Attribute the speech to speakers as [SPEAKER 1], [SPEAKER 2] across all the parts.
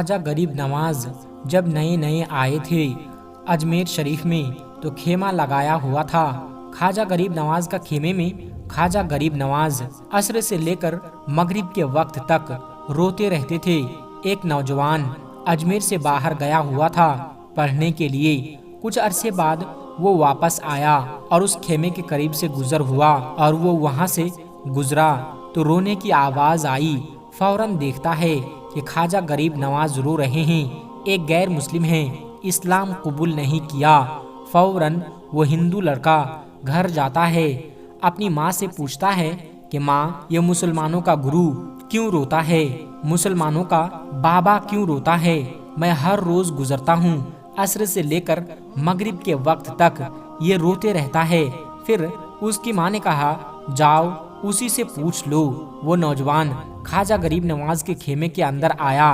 [SPEAKER 1] خواجہ غریب نواز جب نئے نئے آئے تھے اجمیر شریف میں تو خیمہ لگایا ہوا تھا۔ خواجہ غریب نواز کا خیمے میں خواجہ غریب نواز عصر سے لے کر مغرب کے وقت تک روتے رہتے تھے۔ ایک نوجوان اجمیر سے باہر گیا ہوا تھا پڑھنے کے لیے۔ کچھ عرصے بعد وہ واپس آیا اور اس خیمے کے قریب سے گزر ہوا اور وہ وہاں سے گزرا تو رونے کی آواز آئی۔ فوراً دیکھتا ہے کہ خواجہ غریب نواز رو رہے ہیں، ایک غیر مسلم ہیں، اسلام قبول نہیں کیا۔ فوراً وہ ہندو لڑکا گھر جاتا ہے، اپنی ماں سے پوچھتا ہے کہ ماں، یہ مسلمانوں کا گرو کیوں روتا ہے؟ مسلمانوں کا بابا کیوں روتا ہے؟ میں ہر روز گزرتا ہوں، عصر سے لے کر مغرب کے وقت تک یہ روتے رہتا ہے۔ پھر اس کی ماں نے کہا، جاؤ اسی سے پوچھ لو۔ وہ نوجوان خواجہ غریب نواز کے خیمے کے اندر آیا۔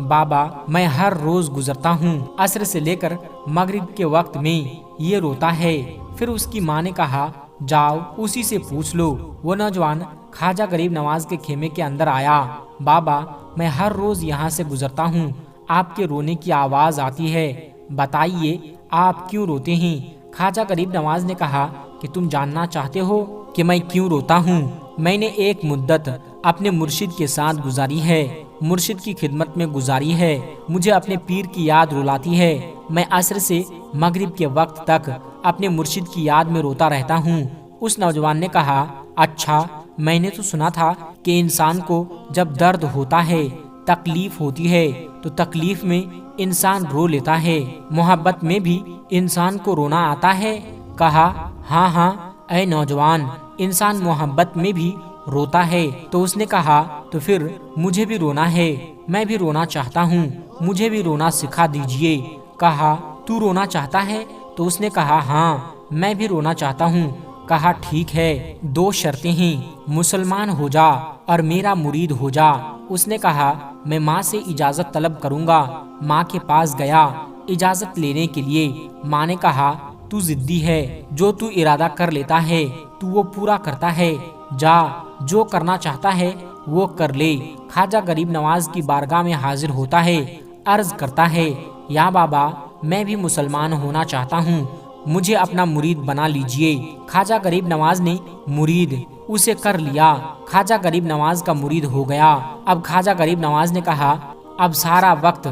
[SPEAKER 1] بابا، میں ہر روز گزرتا ہوں، عصر سے لے کر مغرب کے وقت میں یہ روتا ہے۔ پھر اس کی ماں نے کہا، جاؤ اسی سے پوچھ لو۔ وہ نوجوان خواجہ غریب نواز کے خیمے کے اندر آیا۔ بابا، میں ہر روز یہاں سے گزرتا ہوں، آپ کے رونے کی آواز آتی ہے، بتائیے آپ کیوں روتے ہیں؟ خواجہ غریب نواز نے کہا کہ تم جاننا چاہتے ہو کہ میں کیوں روتا ہوں؟ میں نے ایک مدت اپنے مرشد کے ساتھ گزاری ہے، مرشد کی خدمت میں گزاری ہے، مجھے اپنے پیر کی یاد رلاتی ہے۔ میں عصر سے مغرب کے وقت تک اپنے مرشد کی یاد میں روتا رہتا ہوں۔ اس نوجوان نے کہا، اچھا، میں نے تو سنا تھا کہ انسان کو جب درد ہوتا ہے، تکلیف ہوتی ہے تو تکلیف میں انسان رو لیتا ہے، محبت میں بھی انسان کو رونا آتا ہے۔ کہا، ہاں ہاں اے نوجوان، انسان محبت میں بھی روتا ہے۔ تو اس نے کہا، تو پھر مجھے بھی رونا ہے، میں بھی رونا چاہتا ہوں، مجھے بھی رونا سکھا دیجئے۔ کہا، تو رونا چاہتا ہے؟ تو اس نے کہا، ہاں میں بھی رونا چاہتا ہوں۔ کہا، ٹھیک ہے، دو شرطیں ہیں، مسلمان ہو جا اور میرا مرید ہو جا۔ اس نے کہا، میں ماں سے اجازت طلب کروں گا۔ ماں کے پاس گیا اجازت لینے کے لیے۔ ماں نے کہا، تو ضدی ہے، جو تو ارادہ کر لیتا ہے تو وہ پورا کرتا ہے، جا جو کرنا چاہتا ہے وہ کر لے۔ خواجہ غریب نواز کی بارگاہ میں حاضر ہوتا ہے، عرض کرتا ہے، یا بابا، میں بھی مسلمان ہونا چاہتا ہوں، مجھے اپنا مرید بنا لیجئے۔ خواجہ غریب نواز نے مرید اسے کر لیا، خواجہ غریب نواز کا مرید ہو گیا۔ اب خواجہ غریب نواز نے کہا، اب سارا وقت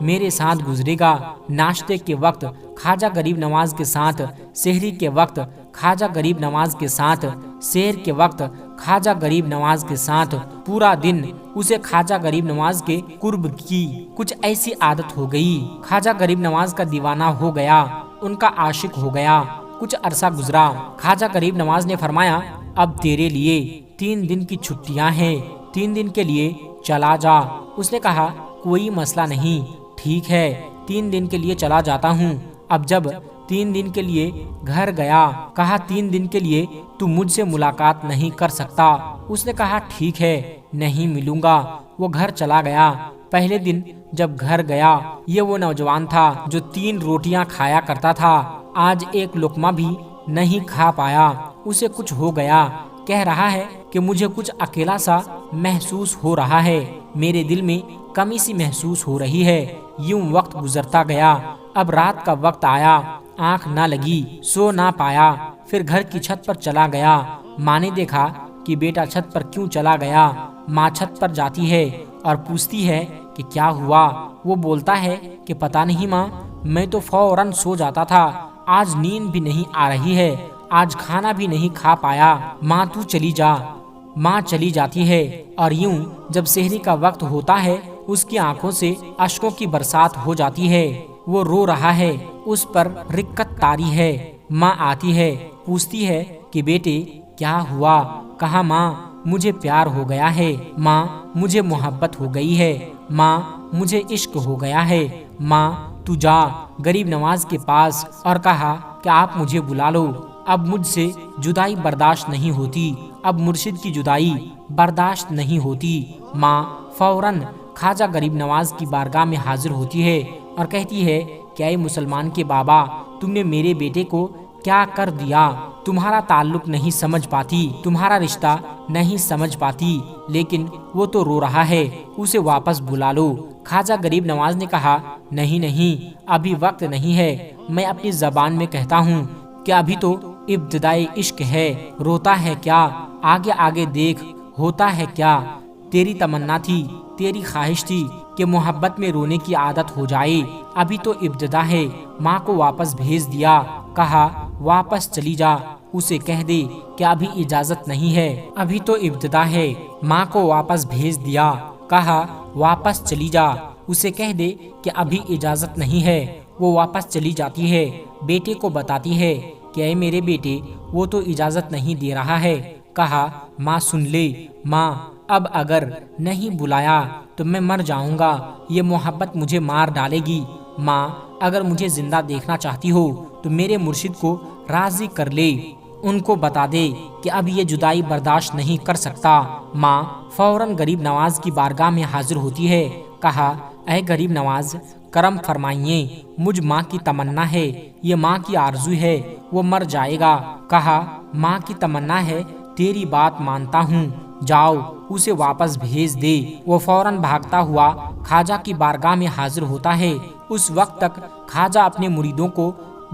[SPEAKER 1] میرے ساتھ گزرے گا، ناشتے کے وقت خواجہ غریب نواز کے ساتھ، سحری کے وقت خواجہ غریب نواز کے ساتھ، سحر کے وقت خواجہ غریب نواز کے ساتھ، پورا دن اسے خواجہ غریب نواز کے قرب کی کچھ ایسی عادت ہو گئی۔ خواجہ غریب نواز کا دیوانہ ہو گیا، ان کا عاشق ہو گیا۔ کچھ عرصہ گزرا، خواجہ غریب نواز نے فرمایا، اب تیرے لیے 3 دن کی چھٹیاں ہیں، 3 دن کے لیے چلا جا۔ اس نے کہا، کوئی مسئلہ نہیں، ٹھیک ہے، 3 دن کے لیے چلا جاتا ہوں۔ اب جب 3 دن کے لیے گھر گیا، کہا، 3 دن کے لیے تو مجھ سے ملاقات نہیں کر سکتا۔ اس نے کہا، ٹھیک ہے، نہیں ملوں گا۔ وہ گھر چلا گیا۔ پہلے دن جب گھر گیا، یہ وہ نوجوان تھا جو 3 روٹیاں کھایا کرتا تھا، آج ایک لقمہ بھی نہیں کھا پایا۔ اسے کچھ ہو گیا، کہہ رہا ہے کہ مجھے کچھ اکیلا سا محسوس ہو رہا ہے، میرے دل میں کمی سی محسوس ہو رہی ہے۔ یوں وقت گزرتا گیا۔ اب رات کا وقت آیا، آنکھ نہ لگی، سو نہ پایا۔ پھر گھر کی چھت پر چلا گیا۔ ماں نے دیکھا کہ بیٹا چھت پر کیوں چلا گیا۔ ماں چھت پر جاتی ہے اور پوچھتی ہے کہ کیا ہوا؟ وہ بولتا ہے کہ پتہ نہیں ماں، میں تو فوراً سو جاتا تھا، آج نیند بھی نہیں آ رہی ہے، آج کھانا بھی نہیں کھا پایا۔ ماں تو چلی جا۔ ماں چلی جاتی ہے اور یوں جب سحری کا وقت ہوتا ہے اس کی آنکھوں سے اشکوں کی برسات ہو جاتی ہے۔ وہ رو رہا ہے، اس پر رقت طاری ہے۔ ماں آتی ہے، پوچھتی ہے کہ بیٹے کیا ہوا؟ کہا، ماں مجھے پیار ہو گیا ہے، ماں مجھے محبت ہو گئی ہے، ماں مجھے عشق ہو گیا ہے۔ ماں تو جا غریب نواز کے پاس اور کہا کہ آپ مجھے بلا لو، اب مجھ سے جدائی برداشت نہیں ہوتی، اب مرشد کی جدائی برداشت نہیں ہوتی۔ ماں فوراً خواجہ غریب نواز کی بارگاہ میں حاضر ہوتی ہے اور کہتی ہے کہ اے مسلمان کے بابا، تم نے میرے بیٹے کو کیا کر دیا؟ تمہارا تعلق نہیں سمجھ پاتی، تمہارا رشتہ نہیں سمجھ پاتی، لیکن وہ تو رو رہا ہے، اسے واپس بلا لو۔ خواجہ غریب نواز نے کہا نہیں نہیں، ابھی وقت نہیں ہے، میں اپنی زبان میں کہتا ہوں کہ ابھی تو ابتدائی عشق ہے، روتا ہے کیا، آگے آگے دیکھ ہوتا ہے کیا۔ تیری تمنا تھی، تیری خواہش تھی کہ محبت میں رونے کی عادت ہو جائے، ابھی تو ابتدا ہے۔ ماں کو واپس بھیج دیا، کہا واپس چلی جا، اسے کہہ دے کہ ابھی اجازت نہیں ہے، ابھی تو ابتدا ہے۔ ماں کو واپس بھیج دیا، کہا واپس چلی جا، اسے کہہ دے کہ ابھی اجازت نہیں ہے۔ وہ واپس چلی جاتی ہے، بیٹے کو بتاتی ہے کہ اے میرے بیٹے، وہ تو اجازت نہیں دے رہا ہے۔ کہا ماں سن لے، ماں اب اگر نہیں بلایا تو میں مر جاؤں گا، یہ محبت مجھے مار ڈالے گی۔ ماں اگر مجھے زندہ دیکھنا چاہتی ہو تو میرے مرشد کو راضی کر لے، ان کو بتا دے کہ اب یہ جدائی برداشت نہیں کر سکتا۔ ماں فوراً غریب نواز کی بارگاہ میں حاضر ہوتی ہے۔ کہا اے غریب نواز، کرم فرمائیے، مجھ ماں کی تمنا ہے، یہ ماں کی آرزو ہے، وہ مر جائے گا۔ کہا ماں کی تمنا ہے، تیری بات مانتا ہوں، جاؤ اسے واپس بھیج دے۔ وہ فوراً بھاگتا ہوا خواجہ کی بارگاہ میں حاضر ہوتا ہے۔ اس وقت تک خواجہ اپنے مریدوں کو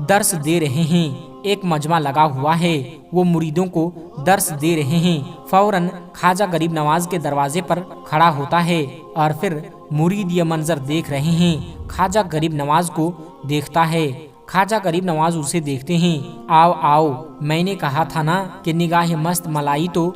[SPEAKER 1] درس دے رہے ہیں، ایک مجمع لگا ہوا ہے، وہ مریدوں کو درس دے رہے ہیں۔ فوراً خواجہ غریب نواز کے دروازے پر کھڑا ہوتا ہے، اور پھر مرید یہ منظر دیکھ رہے ہیں۔ خواجہ غریب نواز کو دیکھتا ہے، خواجہ غریب نواز اسے دیکھتے ہیں۔ آؤ آؤ، میں نے کہا تھا نا کہ نگاہ مست ملائی تو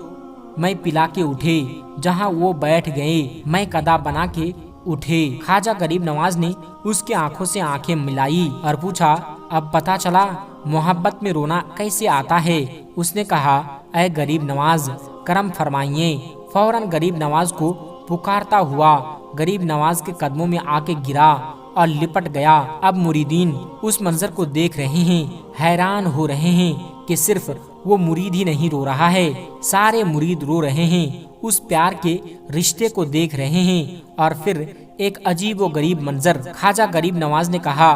[SPEAKER 1] میں پلا کے اٹھے، جہاں وہ بیٹھ گئے میں قدا بنا کے اٹھے۔ خواجہ غریب نواز نے اس کے آنکھوں سے آنکھیں ملائی اور پوچھا اب پتا چلا محبت میں رونا کیسے آتا ہے؟ اس نے کہا اے غریب نواز، کرم فرمائیے۔ فوراً غریب نواز کو پکارتا ہوا غریب نواز کے قدموں میں آ کے گرا اور لپٹ گیا۔ اب مریدین اس منظر کو دیکھ رہے ہیں، حیران ہو رہے ہیں کہ صرف وہ مرید ہی نہیں رو رہا ہے، سارے مرید رو رہے ہیں، اس پیار کے رشتے کو دیکھ رہے ہیں۔ اور پھر ایک عجیب و غریب منظر، خواجہ غریب نواز نے کہا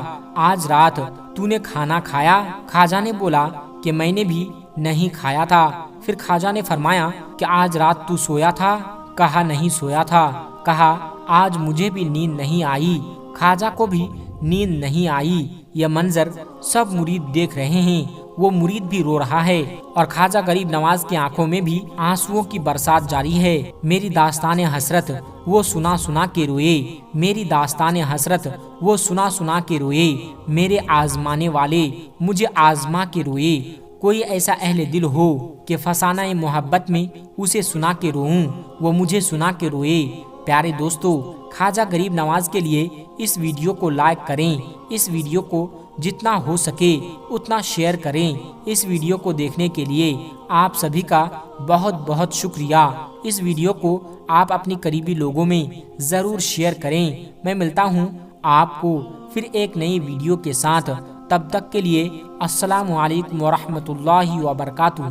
[SPEAKER 1] آج رات تو نے کھانا کھایا؟ خواجہ نے بولا کہ میں نے بھی نہیں کھایا تھا۔ پھر خواجہ نے فرمایا کہ آج رات تو سویا تھا؟ کہا نہیں سویا تھا۔ کہا آج مجھے بھی نیند نہیں آئی، خواجہ کو بھی نیند نہیں آئی۔ یہ منظر سب مرید دیکھ رہے ہیں، وہ مرید بھی رو رہا ہے اور خواجہ غریب نواز کی آنکھوں میں بھی آنسوؤں کی برسات جاری ہے۔ میری داستان حسرت وہ سنا سنا کے روئے، میری داستان حسرت وہ سنا سنا کے روئے، میرے آزمانے والے مجھے آزما کے روئے۔ کوئی ایسا اہل دل ہو کہ فسانہ محبت میں اسے سنا کے روؤں، وہ مجھے سنا کے روئے۔ پیارے دوستو، خواجہ غریب نواز کے لیے اس ویڈیو کو لائک کریں، اس ویڈیو کو جتنا ہو سکے اتنا شیئر کریں۔ اس ویڈیو کو دیکھنے کے لیے آپ سبھی کا بہت بہت شکریہ۔ اس ویڈیو کو آپ اپنی قریبی لوگوں میں ضرور شیئر کریں۔ میں ملتا ہوں آپ کو پھر ایک نئی ویڈیو کے ساتھ، تب تک کے لیے السلام علیکم ورحمۃ اللہ وبرکاتہ۔